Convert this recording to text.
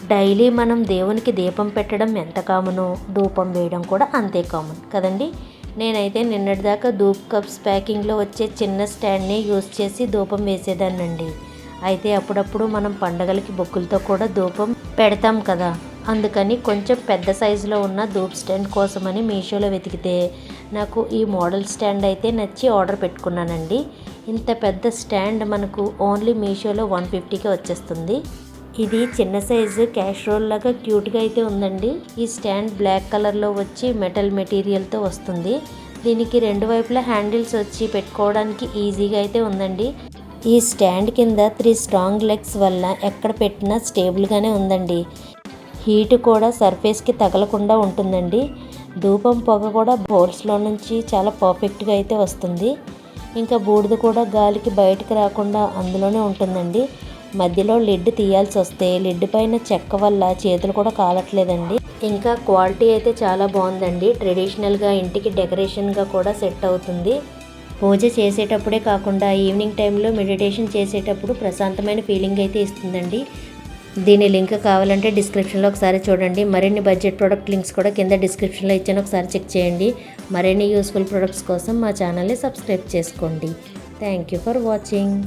Daily మనం దేవునికి దీపం పెట్టడం ఎంత కామనో ధూపం వేయడం కూడా అంతే కామన్ కదండి. నేనైతే నిన్నటిదాకా ధూప్ కప్స్ ప్యాకింగ్లో వచ్చే చిన్న స్టాండ్ని యూస్ చేసి ధూపం వేసేదాన్నండి. అయితే అప్పుడప్పుడు మనం పండగలకి బొగ్గులతో కూడా ధూపం పెడతాం కదా, అందుకని కొంచెం పెద్ద సైజులో ఉన్న ధూప్ స్టాండ్ కోసమని మీషోలో వెతికితే నాకు ఈ మోడల్ స్టాండ్ అయితే నచ్చి ఆర్డర్ పెట్టుకున్నానండి. ఇంత పెద్ద స్టాండ్ మనకు ఓన్లీ మీషోలో 150కి వచ్చేస్తుంది. ఇది చిన్న సైజు క్యాషరోల్ లాగా క్యూట్గా అయితే ఉందండి. ఈ స్టాండ్ బ్లాక్ కలర్లో వచ్చి మెటల్ మెటీరియల్తో వస్తుంది. దీనికి రెండు వైపులా హ్యాండిల్స్ వచ్చి పెట్టుకోవడానికి ఈజీగా అయితే ఉందండి. ఈ స్టాండ్ కింద 3 స్ట్రాంగ్ లెగ్స్ వల్ల ఎక్కడ పెట్టినా స్టేబుల్గానే ఉందండి. హీట్ కూడా సర్ఫేస్కి తగలకుండా ఉంటుందండి. ధూపం పొగ కూడా బౌల్స్లో నుంచి చాలా పర్ఫెక్ట్గా అయితే వస్తుంది. ఇంకా బూడిద కూడా గాలికి బయటకు రాకుండా అందులోనే ఉంటుందండి. మధ్యలో లిడ్ తీయాల్సి వస్తే లిడ్ పైన చెక్క వల్ల చేతులు కూడా కాలట్లేదండి. ఇంకా క్వాలిటీ అయితే చాలా బాగుందండి. ట్రెడిషనల్గా ఇంటికి డెకరేషన్గా కూడా సెట్ అవుతుంది. పూజ చేసేటప్పుడే కాకుండా ఈవినింగ్ టైంలో మెడిటేషన్ చేసేటప్పుడు ప్రశాంతమైన ఫీలింగ్ అయితే ఇస్తుందండి. దీని లింక్ కావాలంటే డిస్క్రిప్షన్లో ఒకసారి చూడండి. మరిన్ని బడ్జెట్ ప్రోడక్ట్ లింక్స్ కూడా కింద డిస్క్రిప్షన్లో ఇచ్చాను, ఒకసారి చెక్ చేయండి. మరిన్ని యూస్ఫుల్ ప్రొడక్ట్స్ కోసం మా ఛానల్ని సబ్స్క్రైబ్ చేసుకోండి. Thank you for watching.